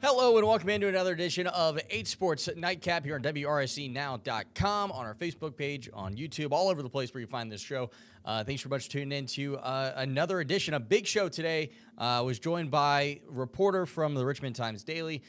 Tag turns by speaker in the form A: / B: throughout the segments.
A: Hello and welcome into another edition of 8Sports Nightcap here on WRSCNow.com, on our Facebook page, on YouTube, all over the place where you find this show. Thanks so much for tuning in to another edition. A big show today. Was joined by reporter from the Richmond Times-Daily,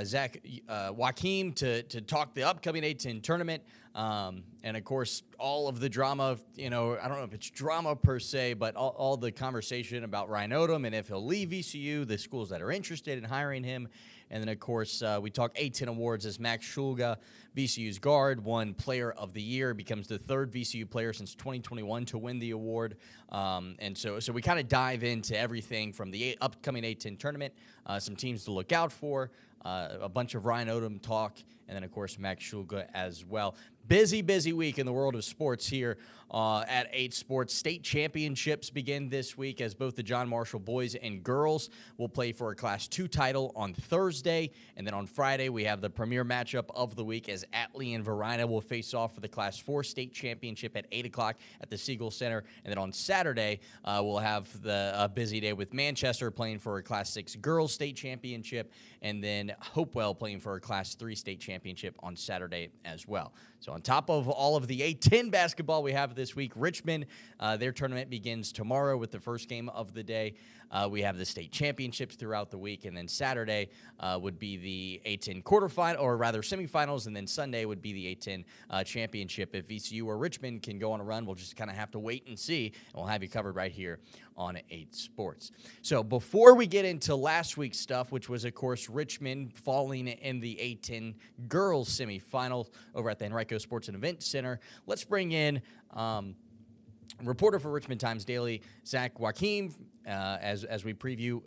A: Zach Joachim, to talk the upcoming A10 tournament. And, of course, all of the drama, I don't know if it's drama per se, but all the conversation about Ryan Odom and if he'll leave VCU, the schools that are interested in hiring him. And then, of course, we talk A10 awards as Max Shulga, VCU's guard, won Player of the Year, becomes the third VCU player since 2021 to win the award. And so we kind of dive into everything from the upcoming A10 tournament, some teams to look out for, a bunch of Ryan Odom talk, and then, of course, Max Shulga as well. Busy week in the world of sports here at 8Sports. State championships begin this week as both the John Marshall boys and girls will play for a Class 2 title on Thursday. And then on Friday, we have the premier matchup of the week as Atlee and Varina will face off for the Class 4 state championship at 8 o'clock at the Siegel Center. And then on Saturday, we'll have the busy day with Manchester playing for a Class 6 girls state championship, and then Hopewell playing for a Class 3 state championship on Saturday as well. So on top of all of the A10 basketball we have this week, Richmond, their tournament begins tomorrow with the first game of the day. We have the state championships throughout the week, and then Saturday would be the A10 quarterfinal, or rather semifinals, and then Sunday would be the A10 championship. If VCU or Richmond can go on a run, we'll just kind of have to wait and see, and we'll have you covered right here on 8Sports. So before we get into last week's stuff, which was, of course, Richmond falling in the A10 girls semifinal over at the Henrico Sports and Event Center, let's bring in reporter for Richmond Times-Daily, Zach Joachim, as we preview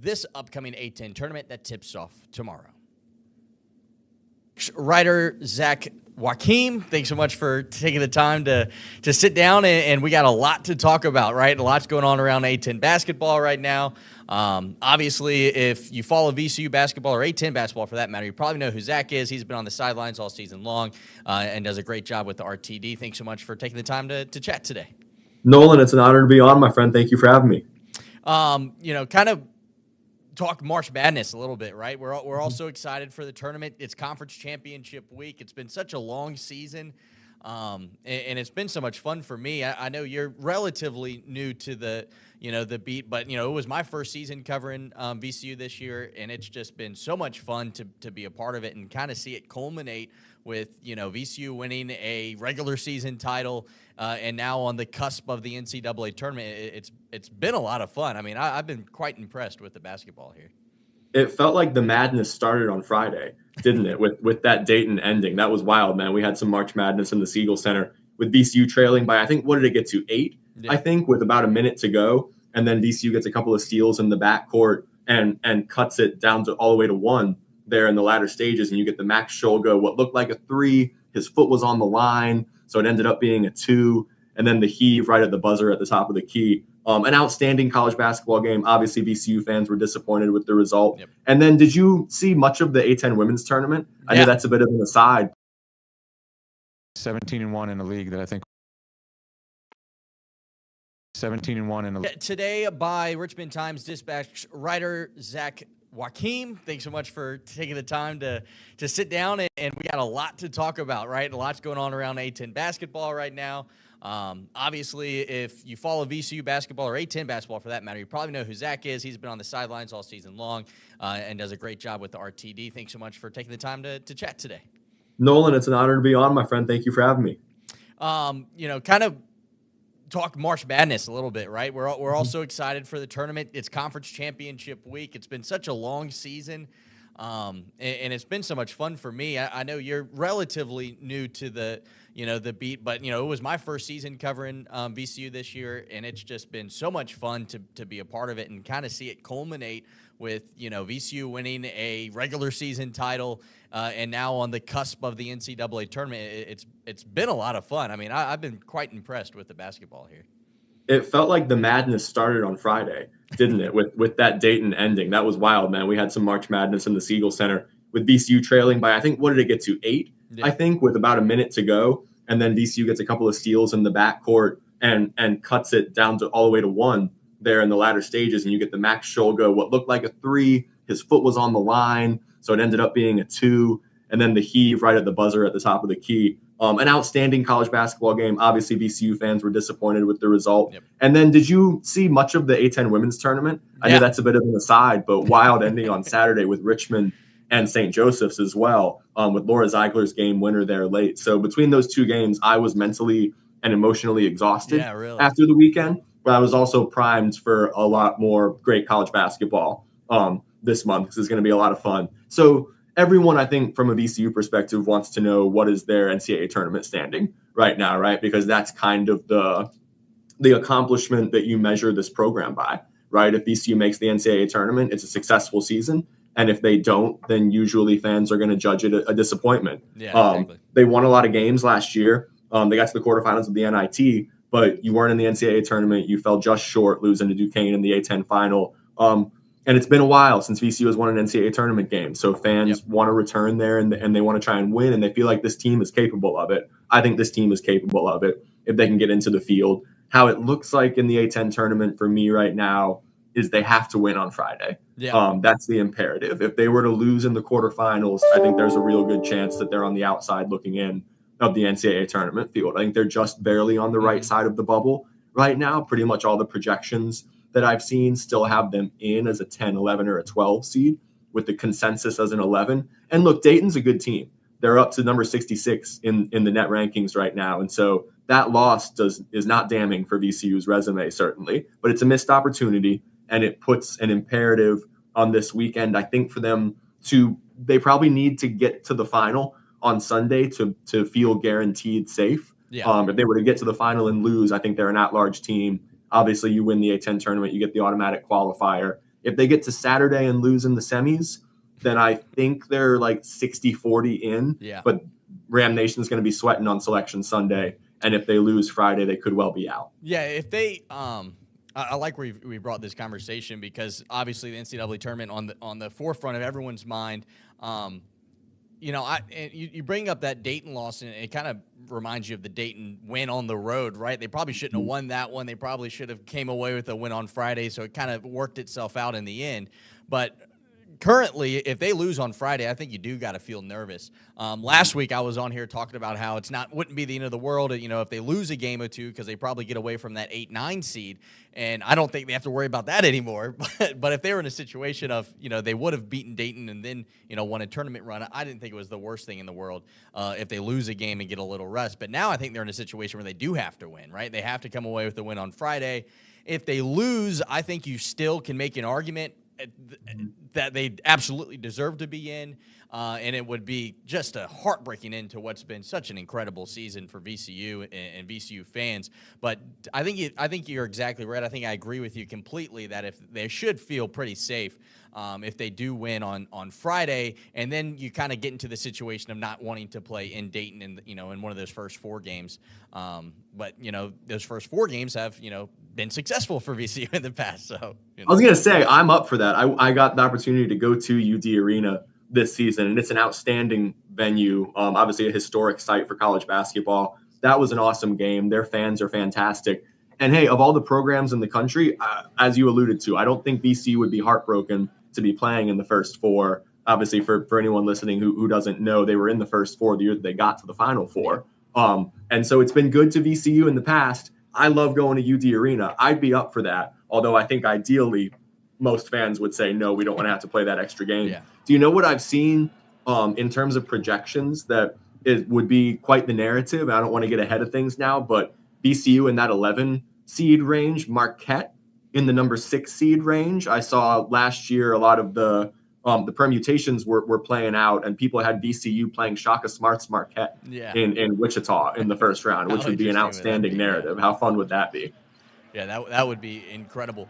A: this upcoming A10 tournament that tips off tomorrow. Writer Zach Joachim, thanks so much for taking the time to sit down, and we got a lot to talk about, right? A lot's going on around A10 basketball right now. Obviously, if you follow VCU basketball or A10 basketball for that matter, you probably know who Zach is. He's been on the sidelines all season long and does a great job with the RTD. Thanks so much for taking the time to chat today.
B: Nolan, it's an honor to be on, my friend. Thank you for having me.
A: Kind of talk March Madness a little bit, right? We're all so excited for the tournament. It's conference championship week. It's been such a long season, and it's been so much fun for me. I know you're relatively new to the beat, but it was my first season covering VCU this year, and it's just been so much fun to be a part of it and kind of see it culminate with VCU winning a regular season title, and now on the cusp of the NCAA tournament. It's been a lot of fun. I mean, I've been quite impressed with the basketball here.
B: It felt like the madness started on Friday, didn't it? With that Dayton ending. That was wild, man. We had some March Madness in the Siegel Center with VCU trailing by, I think, what did it get to? 8, yeah. I think, with about a minute to go. And then VCU gets a couple of steals in the backcourt and cuts it down to all the way to 1 there in the latter stages. And you get the Max Shulga, what looked like a 3. His foot was on the line, so it ended up being a 2. And then the heave right at the buzzer at the top of the key. An outstanding college basketball game. Obviously, VCU fans were disappointed with the result. Yep. And then did you see much of the A10 women's tournament? I know that's a bit of an aside.
C: 17-1 in a league that I think 17-1 in a
A: today by Richmond Times-Dispatch writer Zach Joachim, thanks so much for taking the time to sit down, and we got a lot to talk about, right? A lot's going on around A10 basketball right now. Obviously, if you follow VCU basketball or A10 basketball for that matter, you probably know who Zach is. He's been on the sidelines all season long and does a great job with the RTD. Thanks so much for taking the time to chat today.
B: Nolan, it's an honor to be on, my friend. Thank you for having me.
A: Kind of talk March Madness a little bit, right? We're all so excited for the tournament. It's conference championship week. It's been such a long season, and it's been so much fun for me. I know you're relatively new to the beat, but it was my first season covering VCU this year, and it's just been so much fun to be a part of it and kind of see it culminate with VCU winning a regular season title, and now on the cusp of the NCAA tournament. It's been a lot of fun. I mean, I've been quite impressed with the basketball here.
B: It felt like the madness started on Friday, didn't it? With that Dayton ending. That was wild, man. We had some March Madness in the Siegel Center with VCU trailing by, I think, what did it get to? 8, yeah. I think, with about a minute to go. And then VCU gets a couple of steals in the backcourt and cuts it down to all the way to 1 there in the latter stages. And you get the Max Shulga, what looked like a 3. his foot was on the line, so it ended up being a 2. And then the heave right at the buzzer at the top of the key. An outstanding college basketball game. Obviously, VCU fans were disappointed with the result.
A: Yep.
B: And then did you see much of the A10 women's tournament? I know that's a bit of an aside, but wild ending on Saturday with Richmond and St. Joseph's as well, with Laura Ziegler's game winner there late. So between those two games, I was mentally and emotionally exhausted after the weekend, but I was also primed for a lot more great college basketball this month, because it's going to be a lot of fun. So everyone, I think, from a VCU perspective, wants to know what is their NCAA tournament standing right now, right? Because that's kind of the accomplishment that you measure this program by, right? If VCU makes the NCAA tournament, it's a successful season. And if they don't, then usually fans are going to judge it a disappointment.
A: Yeah, exactly.
B: They won a lot of games last year. They got to the quarterfinals of the NIT, but you weren't in the NCAA tournament. You fell just short, losing to Duquesne in the A10 final. And it's been a while since VCU has won an NCAA tournament game. So fans want to return there, and they want to try and win, and they feel like this team is capable of it. I think this team is capable of it if they can get into the field. How it looks like in the A10 tournament for me right now is they have to win on Friday. That's the imperative. If they were to lose in the quarterfinals, I think there's a real good chance that they're on the outside looking in of the NCAA tournament field. I think they're just barely on the right side of the bubble right now. Pretty much all the projections that I've seen still have them in as a 10, 11, or a 12 seed, with the consensus as an 11. And look, Dayton's a good team. They're up to number 66 in the net rankings right now. And so that loss is not damning for VCU's resume, certainly, but it's a missed opportunity, and it puts an imperative on this weekend, I think, for them they probably need to get to the final on Sunday to feel guaranteed safe. If they were to get to the final and lose, I think they're an at-large team. Obviously, you win the A10 tournament, you get the automatic qualifier. If they get to Saturday and lose in the semis, then I think they're like 60-40 in. But Ram Nation's going to be sweating on Selection Sunday, and if they lose Friday, they could well be out.
A: Yeah, if they I like where we brought this conversation, because obviously the NCAA tournament on the forefront of everyone's mind. You bring up that Dayton loss, and it kind of reminds you of the Dayton win on the road, right? They probably shouldn't have won that one. They probably should have came away with a win on Friday, so it kind of worked itself out in the end. But currently, if they lose on Friday, I think you do got to feel nervous. Last week, I was on here talking about how wouldn't be the end of the world, if they lose a game or two, because they probably get away from that 8-9 seed. And I don't think they have to worry about that anymore. But if they were in a situation of, they would have beaten Dayton and then, won a tournament run, I didn't think it was the worst thing in the world if they lose a game and get a little rest. But now I think they're in a situation where they do have to win, right? They have to come away with a win on Friday. If they lose, I think you still can make an argument that they absolutely deserve to be in, and it would be just a heartbreaking end to what's been such an incredible season for VCU and VCU fans. But I think you're exactly right. I think I agree with you completely that if they should feel pretty safe if they do win on Friday, and then you kind of get into the situation of not wanting to play in Dayton in one of those first 4 games. But those first 4 games have been successful for VCU in the past. So
B: I was gonna say I'm up for that. I got the opportunity to go to UD Arena this season, and it's an outstanding venue. Obviously a historic site for college basketball. That was an awesome game. Their fans are fantastic. And hey, of all the programs in the country, as you alluded to, I don't think VCU would be heartbroken to be playing in the first 4. Obviously, for anyone listening who doesn't know, they were in the first 4 the year that they got to the Final Four. And so it's been good to VCU in the past. I love going to UD Arena. I'd be up for that, although I think ideally most fans would say, no, we don't want to have to play that extra game.
A: Yeah.
B: Do you know what I've seen in terms of projections that it would be quite the narrative? I don't want to get ahead of things now, but VCU in that 11 seed range, Marquette in the number 6 seed range. I saw last year a lot of the permutations were playing out, and people had VCU playing Shaka Smart's Marquette in Wichita in the first round, which would be an outstanding narrative. How fun would that be?
A: Yeah, that would be incredible.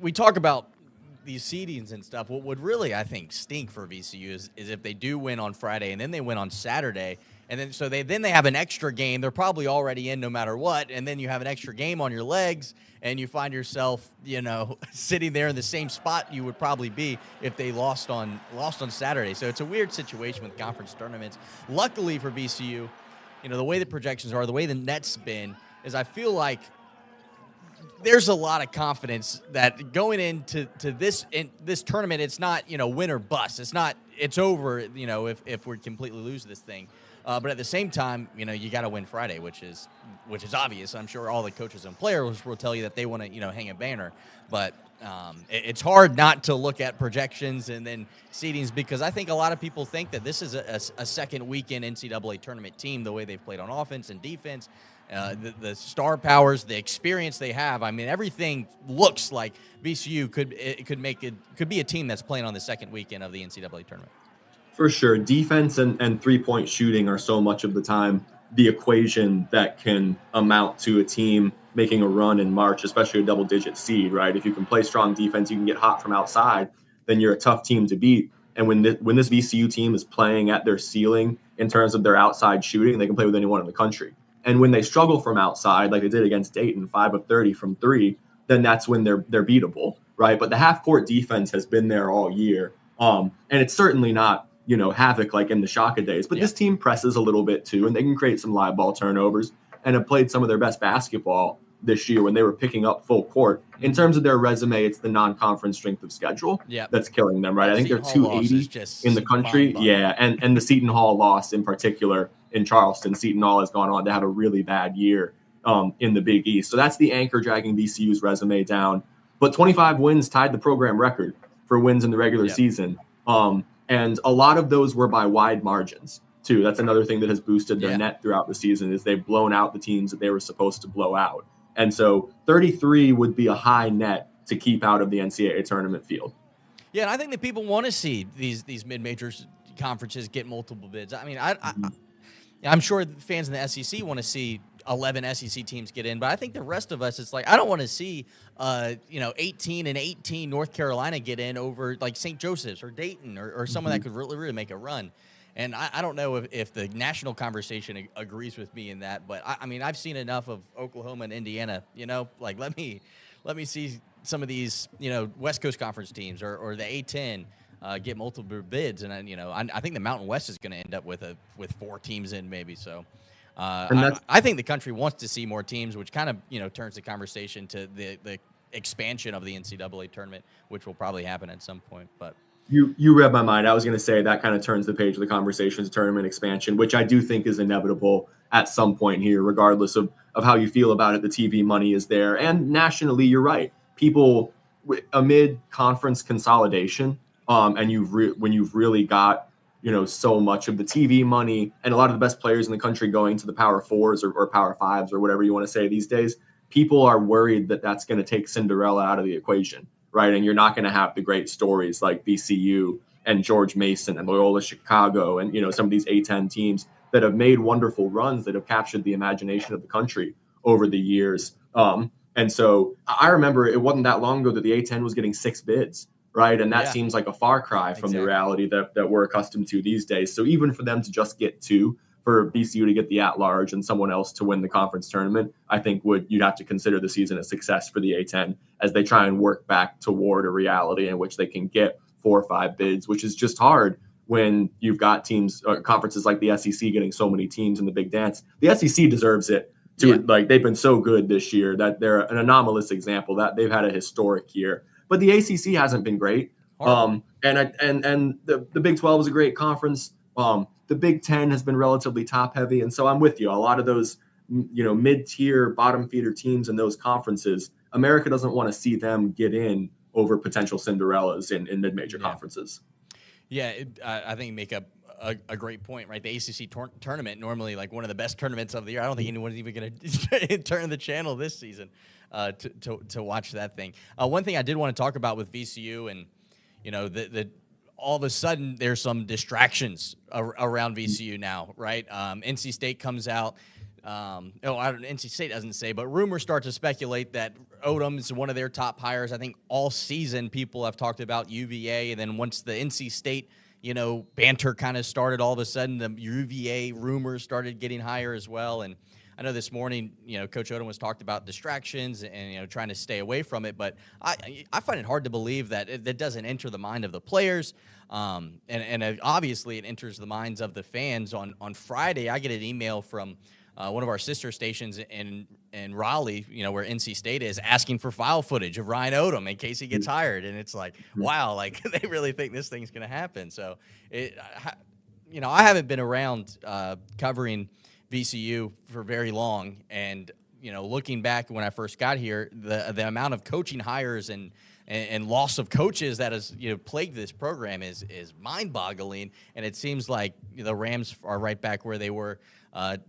A: We talk about these seedings and stuff. What would really, I think, stink for VCU is if they do win on Friday and then they win on Saturday, and then they have an extra game. They're probably already in no matter what, and then you have an extra game on your legs, and you find yourself, sitting there in the same spot you would probably be if they lost on Saturday. So it's a weird situation with conference tournaments. Luckily for VCU, the way the projections are, the way the net's been, is I feel like there's a lot of confidence that going into this tournament, it's not win or bust. It's over. If we completely lose this thing. But at the same time, you got to win Friday, which is obvious. I'm sure all the coaches and players will tell you that they want to hang a banner. But it's hard not to look at projections and then seedings, because I think a lot of people think that this is a second weekend NCAA tournament team, the way they've played on offense and defense, the star powers, the experience they have. I mean, everything looks like VCU could be a team that's playing on the second weekend of the NCAA tournament.
B: For sure. Defense and three-point shooting are so much of the time the equation that can amount to a team making a run in March, especially a double-digit seed, right? If you can play strong defense, you can get hot from outside, then you're a tough team to beat. And when this VCU team is playing at their ceiling in terms of their outside shooting, they can play with anyone in the country. And when they struggle from outside, like they did against Dayton, 5 of 30 from 3, then that's when they're beatable, right? But the half-court defense has been there all year. And it's certainly not havoc like in the Shaka days. But this team presses a little bit too, and they can create some live ball turnovers and have played some of their best basketball this year when they were picking up full court. In terms of their resume, it's the non-conference strength of schedule that's killing them, right? I think they're 280 in the country. Yeah, and the Seton Hall loss in particular in Charleston. Seton Hall has gone on to have a really bad year in the Big East. So that's the anchor dragging VCU's resume down. But 25 wins tied the program record for wins in the regular season. And a lot of those were by wide margins, too. That's another thing that has boosted their net throughout the season, is they've blown out the teams that they were supposed to blow out. And so 33 would be a high net to keep out of the NCAA tournament field.
A: Yeah, and I think that people want to see these mid-major conferences get multiple bids. I mean, I'm sure fans in the SEC want to see 11 SEC teams get in, but I think the rest of us, it's like, I don't want to see 18 North Carolina get in over like St. Joseph's or Dayton or someone that could really make a run. And I don't know if the national conversation agrees with me in that, but I mean, I've seen enough of Oklahoma and Indiana, like let me see some of these, West Coast Conference teams or the A10 get multiple bids. And I think the Mountain West is going to end up with 4 teams in maybe. So I think the country wants to see more teams, which kind of, turns the conversation to the expansion of the NCAA tournament, which will probably happen at some point. But
B: you read my mind. I was going to say that kind of turns the page of the conversation to tournament expansion, which I do think is inevitable at some point here, regardless of how you feel about it. The TV money is there. And nationally, you're right. People, amid conference consolidation, and when you've really got so much of the TV money and a lot of the best players in the country going to the Power Fours or Power Fives or whatever you want to say these days, people are worried that that's going to take Cinderella out of the equation, right? And you're not going to have the great stories like VCU and George Mason and Loyola Chicago and some of these A10 teams that have made wonderful runs that have captured the imagination of the country over the years. And so I remember it wasn't that long ago that the A10 was getting 6 bids. Right. And that seems like a far cry from the reality that we're accustomed to these days. So even for them to just get 2, for VCU to get the at-large and someone else to win the conference tournament, I think you'd have to consider the season a success for the A10 as they try and work back toward a reality in which they can get 4 or 5 bids, which is just hard when you've got teams, conferences like the SEC getting so many teams in the big dance. The SEC deserves it. Like they've been so good this year that they're an anomalous example that they've had a historic year. But the ACC hasn't been great. And the Big 12 is a great conference. The Big 10 has been relatively top heavy. And so I'm with you. A lot of those, mid-tier bottom feeder teams in those conferences, America doesn't want to see them get in over potential Cinderellas in mid-major conferences.
A: Yeah, I think you make up a great point, right? The ACC tournament, normally like one of the best tournaments of the year. I don't think anyone's even going to turn the channel this season to watch that thing. One thing I did want to talk about with VCU and, the all of a sudden there's some distractions around VCU now, right? NC State comes out. NC State doesn't say, but rumors start to speculate that Odom is one of their top hires. I think all season people have talked about UVA, and then once the NC State, banter kind of started, all of a sudden the UVA rumors started getting higher as well. And I know this morning, Coach Odom was talked about distractions and, trying to stay away from it. But I find it hard to believe that that doesn't enter the mind of the players. And obviously it enters the minds of the fans. On Friday, I get an email from one of our sister stations in Raleigh, where NC State is, asking for file footage of Ryan Odom in case he gets hired. And it's like, wow, like they really think this thing's going to happen. So I haven't been around covering VCU for very long, and looking back when I first got here, the amount of coaching hires and loss of coaches that has plagued this program is mind-boggling, and it seems like the Rams are right back where they were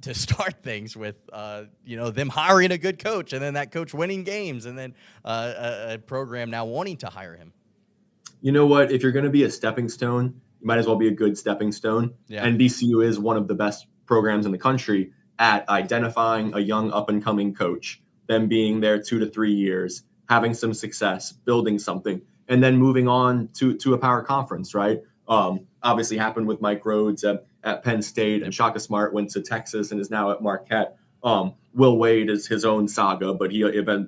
A: to start things with them hiring a good coach, and then that coach winning games, and then a program now wanting to hire him.
B: You know what? If you're going to be a stepping stone, you might as well be a good stepping stone. Yeah. And VCU is one of the best programs in the country at identifying a young up-and-coming coach, them being there 2 to 3 years, having some success, building something, and then moving on to a power conference, right? Obviously happened with Mike Rhodes at Penn State, and Shaka Smart went to Texas and is now at Marquette. Will Wade is his own saga, but he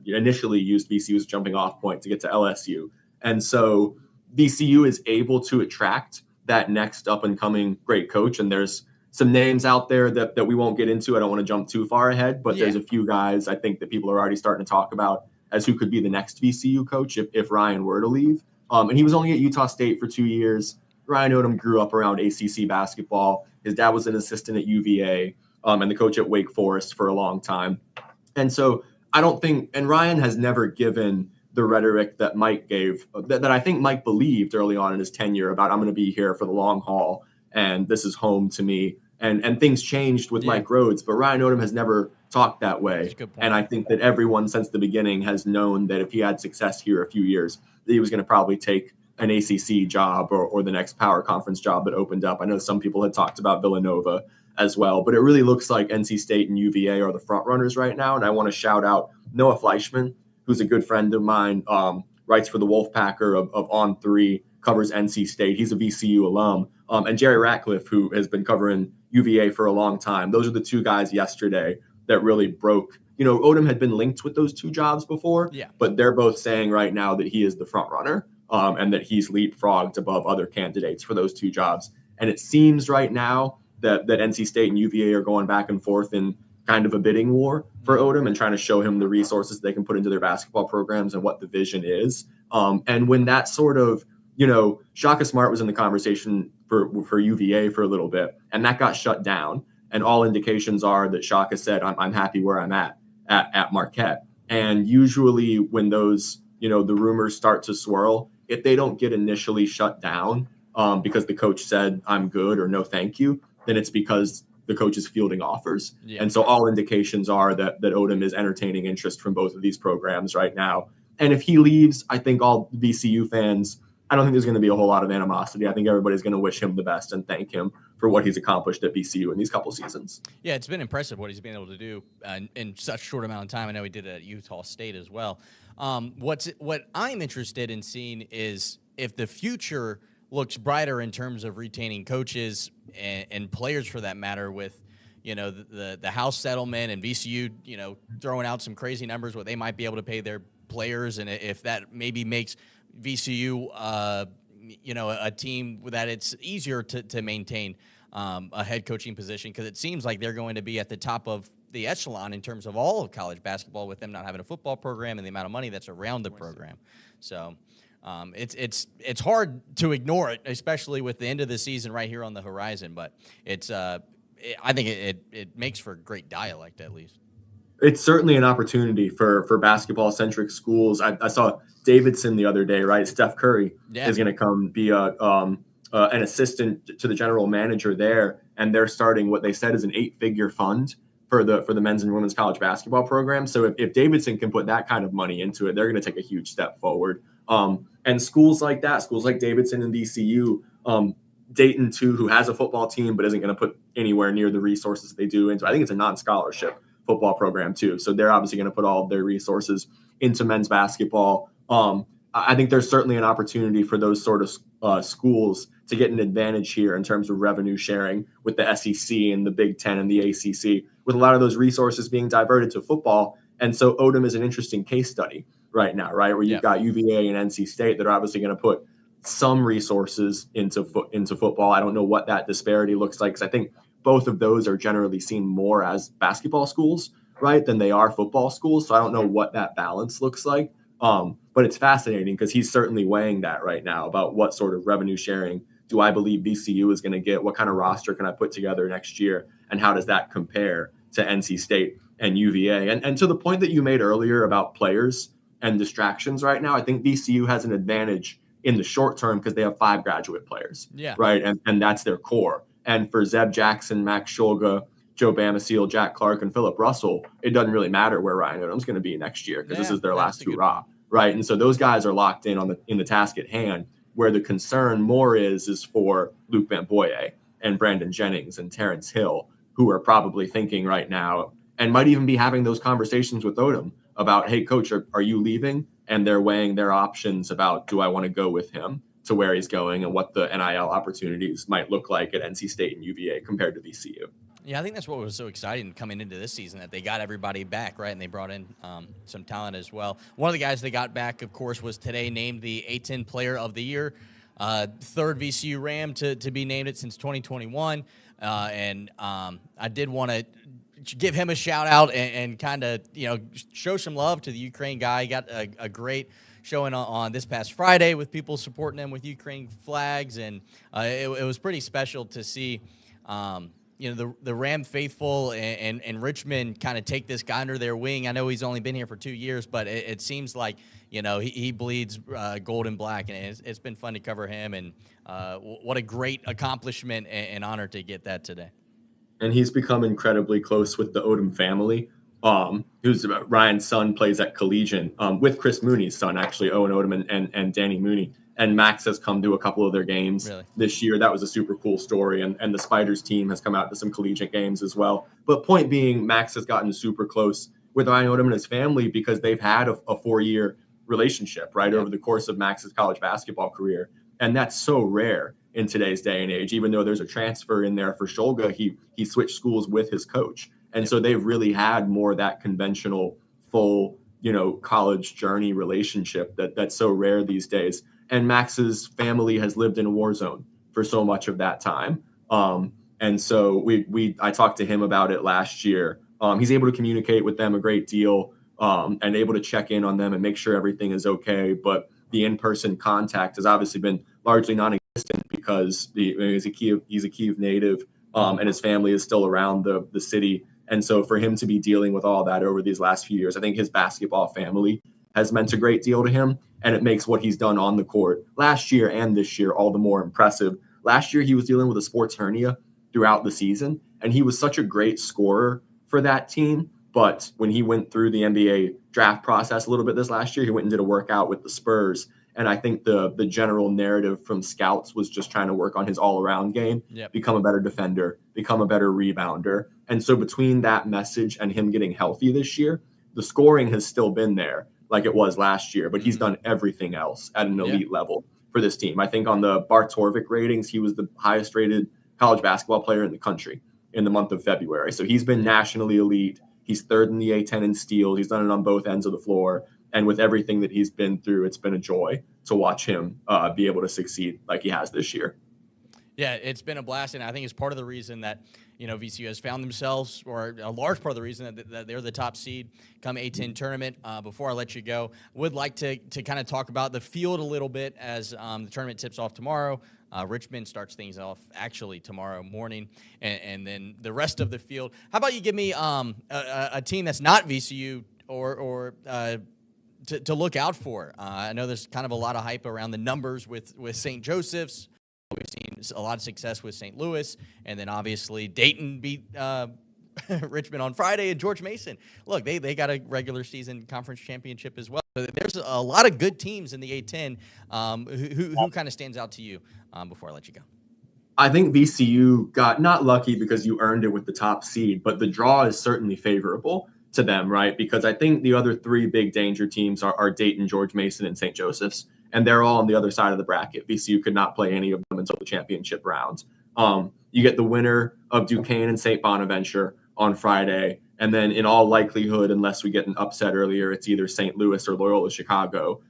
B: initially used VCU as a jumping off point to get to LSU. And so VCU is able to attract that next up-and-coming great coach, and there's some names out there that we won't get into. I don't want to jump too far ahead, but there's a few guys I think that people are already starting to talk about as who could be the next VCU coach if Ryan were to leave. And he was only at Utah State for 2 years. Ryan Odom grew up around ACC basketball. His dad was an assistant at UVA and the coach at Wake Forest for a long time. And so I don't think – and Ryan has never given the rhetoric that Mike gave that I think Mike believed early on in his tenure about I'm going to be here for the long haul and this is home to me. And things changed with Mike Rhodes, but Ryan Odom has never talked that way. And I think that everyone since the beginning has known that if he had success here a few years, that he was going to probably take an ACC job or the next power conference job that opened up. I know some people had talked about Villanova as well, but it really looks like NC State and UVA are the front runners right now. And I want to shout out Noah Fleischman, who's a good friend of mine, writes for the Wolfpacker of On3, covers NC State. He's a VCU alum. And Jerry Ratcliffe, who has been covering UVA for a long time. Those are the two guys yesterday that really broke. Odom had been linked with those two jobs before, but they're both saying right now that he is the front runner and that he's leapfrogged above other candidates for those two jobs. And it seems right now that NC State and UVA are going back and forth in kind of a bidding war for Odom and trying to show him the resources they can put into their basketball programs and what the vision is. And when that sort of, Shaka Smart was in the conversation for UVA for a little bit, and that got shut down. And all indications are that Shaka said, I'm happy where I'm at Marquette. And usually when those, the rumors start to swirl, if they don't get initially shut down because the coach said, I'm good or no, thank you, then it's because the coach is fielding offers. Yeah. And so all indications are that Odom is entertaining interest from both of these programs right now. And if he leaves, I think all VCU fans, I don't think there's going to be a whole lot of animosity. I think everybody's going to wish him the best and thank him for what he's accomplished at VCU in these couple seasons.
A: Yeah, it's been impressive what he's been able to do in such a short amount of time. I know he did it at Utah State as well. What I'm interested in seeing is if the future looks brighter in terms of retaining coaches and players for that matter with, the House settlement and VCU, throwing out some crazy numbers, what they might be able to pay their players. And if that maybe makes VCU, a team that it's easier to maintain a head coaching position, because it seems like they're going to be at the top of the echelon in terms of all of college basketball with them not having a football program and the amount of money that's around the program. So it's hard to ignore it, especially with the end of the season right here on the horizon. But I think it makes for great dialect at least.
B: It's certainly an opportunity for basketball-centric schools. I saw Davidson the other day, right? Steph Curry is going to come be an assistant to the general manager there, and they're starting what they said is an 8-figure fund for the men's and women's college basketball program. So if Davidson can put that kind of money into it, they're going to take a huge step forward. And schools like that, schools like Davidson and VCU, Dayton too, who has a football team but isn't going to put anywhere near the resources they do into. I think it's a non-scholarship football program too, so they're obviously going to put all of their resources into men's basketball. I think there's certainly an opportunity for those sort of schools to get an advantage here in terms of revenue sharing with the SEC and the Big Ten and the ACC, with a lot of those resources being diverted to football. And so Odom is an interesting case study right now, right, where you've got UVA and NC State that are obviously going to put some resources into football. I don't know what that disparity looks like, because I think both of those are generally seen more as basketball schools, right, than they are football schools. So I don't know what that balance looks like. But it's fascinating because he's certainly weighing that right now about what sort of revenue sharing do I believe VCU is going to get? What kind of roster can I put together next year? And how does that compare to NC State and UVA? And to the point that you made earlier about players and distractions right now, I think VCU has an advantage in the short term because they have 5 graduate players, right? And that's their core. And for Zeb Jackson, Max Shulga, Joe Bamaseal, Jack Clark, and Philip Russell, it doesn't really matter where Ryan Odom's going to be next year because this is their last hurrah, right? And so those guys are locked in on the task at hand. Where the concern more is for Luke Van Boye and Brandon Jennings and Terrence Hill, who are probably thinking right now and might even be having those conversations with Odom about, hey, coach, are you leaving? And they're weighing their options about, do I want to go with him to where he's going and what the NIL opportunities might look like at NC State and UVA compared to VCU.
A: Yeah, I think that's what was so exciting coming into this season, that they got everybody back, right? And they brought in some talent as well. One of the guys they got back, of course, was today named the A10 Player of the Year, third VCU Ram to be named it since 2021. And I did want to give him a shout out and kind of, show some love to the Ukraine guy. He got a great showing on this past Friday with people supporting him with Ukraine flags. And it was pretty special to see the Ram faithful and Richmond kind of take this guy under their wing. I know he's only been here for 2 years, but it seems like, he bleeds gold and black, and it's been fun to cover him. And what a great accomplishment and honor to get that today.
B: And he's become incredibly close with the Odom family, who's Ryan's son plays at Collegiate with Chris Mooney's son, actually, Owen Odom and Danny Mooney. And Max has come to a couple of their games this year. That was a super cool story. And the Spiders team has come out to some collegiate games as well. But point being, Max has gotten super close with Ryan Odom and his family because they've had a 4-year relationship, right, over the course of Max's college basketball career. And that's so rare in today's day and age. Even though there's a transfer in there for Shulga, he switched schools with his coach. And so they've really had more of that conventional full, college journey relationship that's so rare these days. And Max's family has lived in a war zone for so much of that time. And so I talked to him about it last year. He's able to communicate with them a great deal and able to check in on them and make sure everything is okay. But the in-person contact has obviously been largely non-existent because he's a Kyiv native and his family is still around the city. And so for him to be dealing with all that over these last few years, I think his basketball family has meant a great deal to him. And it makes what he's done on the court last year and this year all the more impressive. Last year, he was dealing with a sports hernia throughout the season, and he was such a great scorer for that team. But when he went through the NBA draft process a little bit this last year, he went and did a workout with the Spurs. And I think the general narrative from scouts was just trying to work on his all-around game, become a better defender, become a better rebounder. And so between that message and him getting healthy this year, the scoring has still been there like it was last year, but he's done everything else at an elite level for this team. I think on the Bart Torvik ratings, he was the highest rated college basketball player in the country in the month of February. So he's been nationally elite. He's third in the A10 in steals. He's done it on both ends of the floor. And with everything that he's been through, it's been a joy to watch him be able to succeed like he has this year.
A: Yeah, it's been a blast, and I think it's part of the reason that VCU has found themselves, or a large part of the reason that they're the top seed come A10 tournament. Before I let you go, would like to kind of talk about the field a little bit as the tournament tips off tomorrow. Richmond starts things off actually tomorrow morning, and then the rest of the field. How about you give me a team that's not VCU or to look out for? I know there's kind of a lot of hype around the numbers with St. Joseph's. We've seen a lot of success with St. Louis, and then obviously Dayton beat Richmond on Friday, and George Mason. Look, they got a regular season conference championship as well. So there's a lot of good teams in the A10. Who kind of stands out to you before I let you go?
B: I think VCU got not lucky because you earned it with the top seed, but the draw is certainly favorable to them, right? Because I think the other 3 big danger teams are Dayton, George Mason, and St. Joseph's. And they're all on the other side of the bracket. VCU could not play any of them until the championship rounds. You get the winner of Duquesne and St. Bonaventure on Friday. And then in all likelihood, unless we get an upset earlier, it's either St. Louis or Loyola Chicago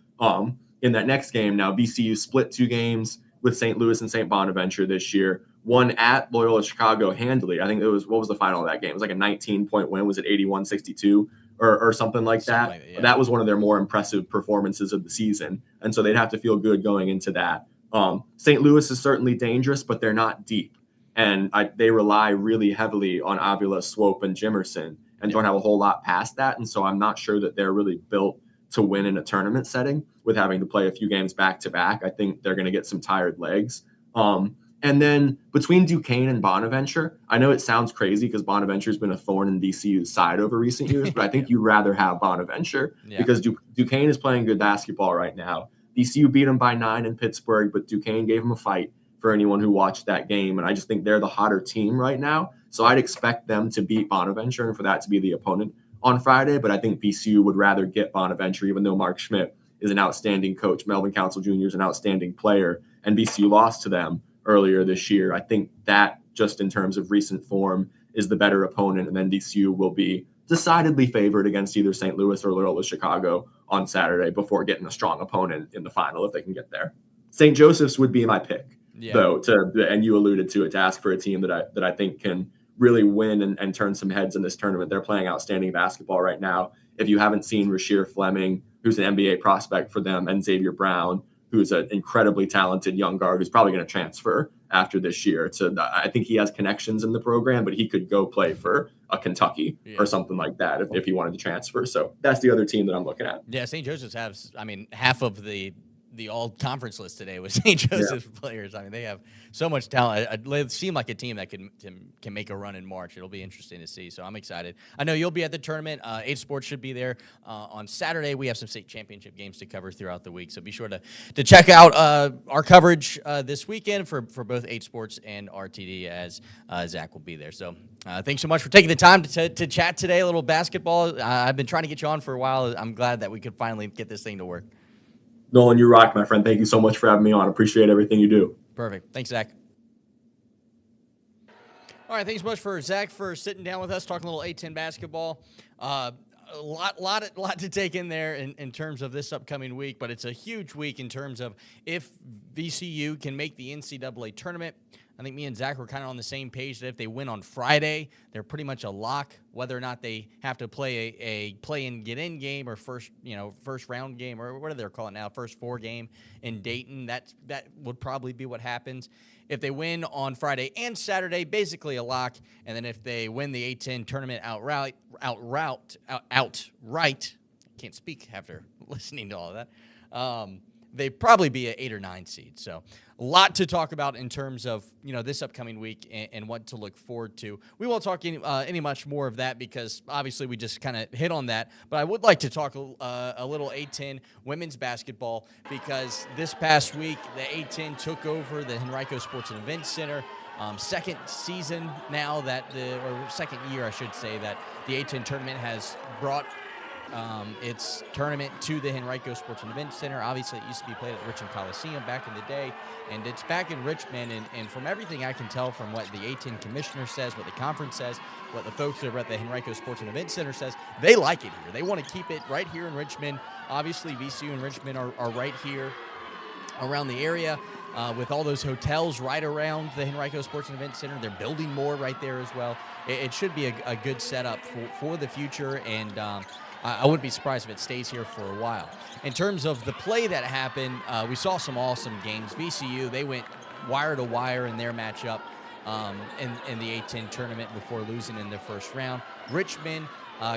B: in that next game. Now, VCU split 2 games with St. Louis and St. Bonaventure this year. won at Loyola Chicago handily. I think what was the final of that game? It was like a 19-point win. Was it 81-62 or something like that?
A: Yeah.
B: That was one of their more impressive performances of the season. And so they'd have to feel good going into that. St. Louis is certainly dangerous, but they're not deep. And they rely really heavily on Avila, Swope, and Jimerson and don't have a whole lot past that. And so I'm not sure that they're really built to win in a tournament setting with having to play a few games back to back. I think they're going to get some tired legs. And then between Duquesne and Bonaventure, I know it sounds crazy because Bonaventure's been a thorn in VCU's side over recent years, but I think you'd rather have Bonaventure because Duquesne is playing good basketball right now. VCU beat them by 9 in Pittsburgh, but Duquesne gave them a fight for anyone who watched that game. And I just think they're the hotter team right now. So I'd expect them to beat Bonaventure and for that to be the opponent on Friday. But I think VCU would rather get Bonaventure, even though Mark Schmidt is an outstanding coach. Melvin Council Jr. is an outstanding player, and VCU lost to them earlier this year. I think that just in terms of recent form is the better opponent, and then VCU will be decidedly favored against either St. Louis or Loyola Chicago on Saturday before getting a strong opponent in the final if they can get there. St. Joseph's would be my pick, though, and you alluded to it, to ask for a team that I think can really win and turn some heads in this tournament. They're playing outstanding basketball right now. If you haven't seen Rasheer Fleming, who's an NBA prospect for them, and Xavier Brown, who's an incredibly talented young guard who's probably going to transfer after this year. I think he has connections in the program, but he could go play for a Kentucky or something like that if he wanted to transfer. So that's the other team that I'm looking at.
A: Yeah, St. Joseph's has, half of the all-conference list today was St. Joseph's players. They have so much talent. They seem like a team that can make a run in March. It'll be interesting to see, so I'm excited. I know you'll be at the tournament. 8Sports should be there on Saturday. We have some state championship games to cover throughout the week, so be sure to check out our coverage this weekend for both 8Sports and RTD as Zach will be there. So thanks so much for taking the time to chat today, a little basketball. I've been trying to get you on for a while. I'm glad that we could finally get this thing to work.
B: Nolan, you rock, my friend. Thank you so much for having me on. Appreciate everything you do.
A: Perfect. Thanks, Zach. All right, thanks so much for Zach for sitting down with us, talking a little A10 basketball. A lot to take in there in terms of this upcoming week, but it's a huge week in terms of if VCU can make the NCAA tournament. I think me and Zach were kind of on the same page that if they win on Friday, they're pretty much a lock. Whether or not they have to play a play-in, get-in game or first round game, or what do they call it now, first 4 game in Dayton, that would probably be what happens. If they win on Friday and Saturday, basically a lock. And then if they win the A10 tournament outright, can't speak after listening to all of that. They'd probably be an 8 or 9 seed. So a lot to talk about in terms of this upcoming week and what to look forward to. We won't talk any much more of that because obviously we just kind of hit on that. But I would like to talk a little A10 women's basketball because this past week the A10 took over the Henrico Sports and Events Center. Second season now or second year I should say, that the A10 tournament has brought its tournament to the Henrico Sports and Events Center. Obviously, it used to be played at Richmond Coliseum back in the day, and it's back in Richmond. And from everything I can tell from what the A10 commissioner says, what the conference says, what the folks over at the Henrico Sports and Events Center says, they like it here. They want to keep it right here in Richmond. Obviously, VCU and Richmond are right here around the area. With all those hotels right around the Henrico Sports and Events Center. They're building more right there as well. It should be a good setup for the future, and I wouldn't be surprised if it stays here for a while. In terms of the play that happened, we saw some awesome games. VCU, they went wire to wire in their matchup in the A10 tournament before losing in their first round. Richmond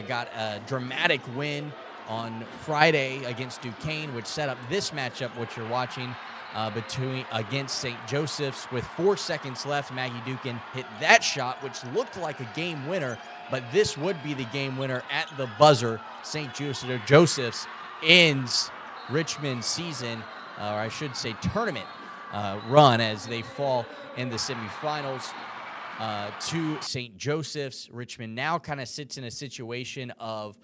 A: got a dramatic win on Friday against Duquesne, which set up this matchup, which you're watching, against St. Joseph's. With 4 seconds left, Maggie Dukin hit that shot, which looked like a game winner, but this would be the game winner at the buzzer. St. Joseph's ends Richmond's season, or I should say tournament run, as they fall in the semifinals to St. Joseph's. Richmond now kind of sits in a situation of,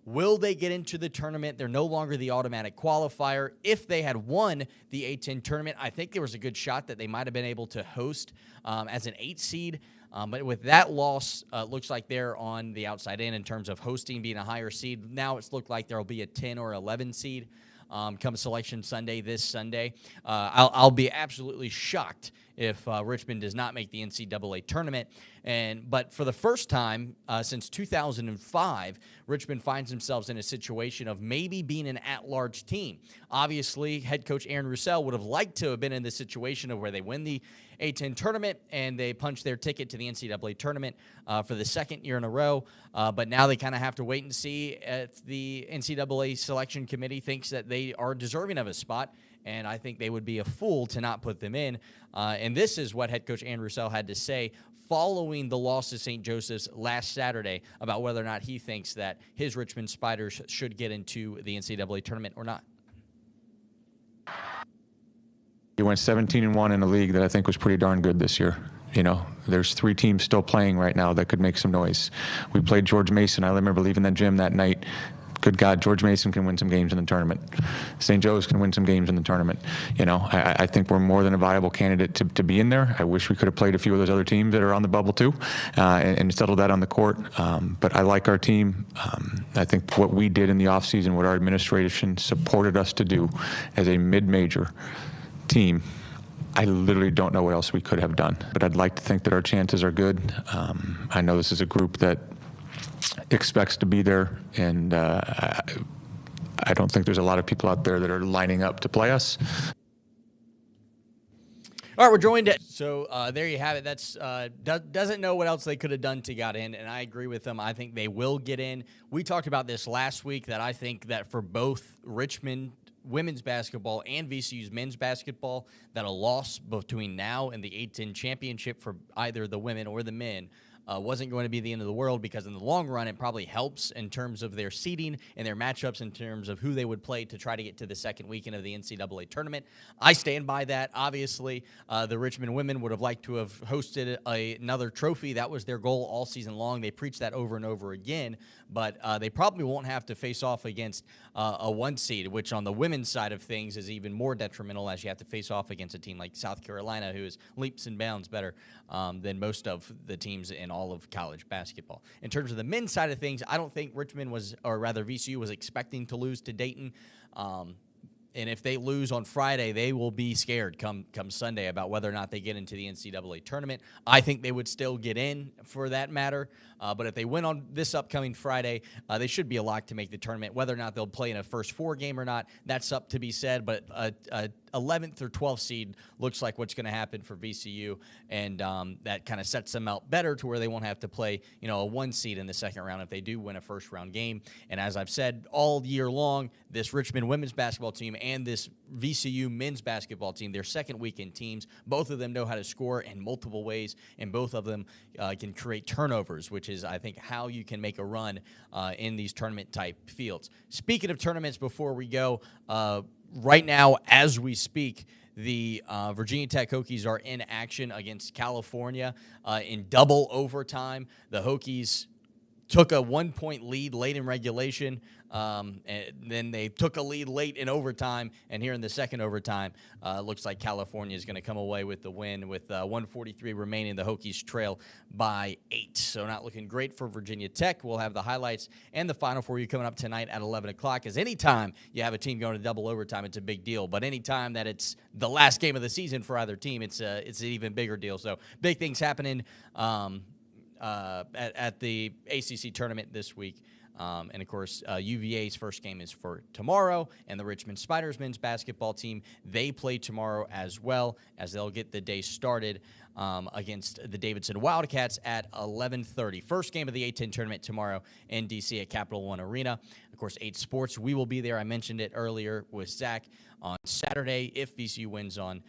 A: will they get into the tournament? They're no longer the automatic qualifier. If they had won the A10 tournament, I think there was a good shot that they might have been able to host as an 8 seed. But with that loss, looks like they're on the outside in terms of hosting, being a higher seed. Now it's looked like there will be a 10 or 11 seed come Selection Sunday this Sunday. I'll be absolutely shocked if Richmond does not make the NCAA tournament. But for the first time since 2005, Richmond finds themselves in a situation of maybe being an at-large team. Obviously, head coach Aaron Roussel would have liked to have been in this situation of where they win the A10 tournament and they punch their ticket to the NCAA tournament for the second year in a row. But now they kind of have to wait and see if the NCAA selection committee thinks that they are deserving of a spot. And I think they would be a fool to not put them in. And this is what head coach Aaron Roussel had to say following the loss to St. Joseph's last Saturday about whether or not he thinks that his Richmond Spiders should get into the NCAA tournament or not.
C: He went 17-1 in a league that I think was pretty darn good this year. You know, there's 3 teams still playing right now that could make some noise. We played George Mason. I remember leaving that gym that night. Good God, George Mason can win some games in the tournament. St. Joe's can win some games in the tournament. You know, I think we're more than a viable candidate to be in there. I wish we could have played a few of those other teams that are on the bubble too and settled that on the court. But I like our team. I think what we did in the offseason, what our administration supported us to do as a mid-major team, I literally don't know what else we could have done. But I'd like to think that our chances are good. I know this is a group that expects to be there, and I don't think there's a lot of people out there that are lining up to play us.
A: All right, we're joined. So there you have it. That's doesn't know what else they could have done to get in, and I agree with them. I think they will get in. We talked about this last week, that I think that for both Richmond women's basketball and VCU's men's basketball, that a loss between now and the A10 championship for either the women or the men wasn't going to be the end of the world, because in the long run, it probably helps in terms of their seeding and their matchups in terms of who they would play to try to get to the second weekend of the NCAA tournament. I stand by that. Obviously, the Richmond women would have liked to have hosted another trophy. That was their goal all season long. They preached that over and over again, but they probably won't have to face off against a 1 seed, which on the women's side of things is even more detrimental, as you have to face off against a team like South Carolina, who is leaps and bounds better than most of the teams in all of college basketball. In terms of the men's side of things, I don't think Richmond was, or rather VCU was expecting to lose to Dayton. And if they lose on Friday, they will be scared come Sunday about whether or not they get into the NCAA tournament. I think they would still get in for that matter. But if they win on this upcoming Friday, they should be a lock to make the tournament. Whether or not they'll play in a first 4 game or not, that's up to be said. But 11th or 12th seed looks like what's going to happen for VCU, and that kind of sets them out better to where they won't have to play, a 1 seed in the second round if they do win a first round game. And as I've said all year long, this Richmond women's basketball team and this VCU men's basketball team, their second weekend teams, both of them know how to score in multiple ways, and both of them can create turnovers, which is, I think, how you can make a run in these tournament-type fields. Speaking of tournaments, before we go, right now, as we speak, the Virginia Tech Hokies are in action against California in double overtime. The Hokies took a 1-point lead late in regulation, and then they took a lead late in overtime, and here in the second overtime, looks like California is going to come away with the win with 1:43 remaining. The Hokies trail by 8, so not looking great for Virginia Tech. We'll have the highlights and the Final for you coming up tonight at 11 o'clock, as anytime you have a team going to double overtime, it's a big deal, but anytime that it's the last game of the season for either team, it's an even bigger deal. So big things happening at the ACC tournament this week. And, of course, UVA's first game is for tomorrow, and the Richmond Spiders men's basketball team, they play tomorrow as well, as they'll get the day started against the Davidson Wildcats at 11:30. First game of the A10 tournament tomorrow in D.C. at Capital One Arena. Of course, 8Sports, we will be there. I mentioned it earlier with Zach on Saturday if VCU wins on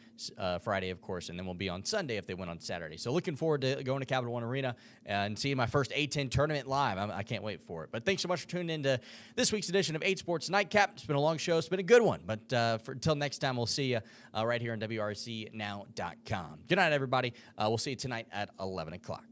A: Friday, of course, and then we'll be on Sunday if they win on Saturday. So looking forward to going to Capital One Arena and seeing my first A10 tournament live. I can't wait for it. But thanks so much for tuning in to this week's edition of 8Sports Nightcap. It's been a long show. It's been a good one. But until next time, we'll see you right here on WRCNow.com. Good night, everybody. We'll see you tonight at 11 o'clock.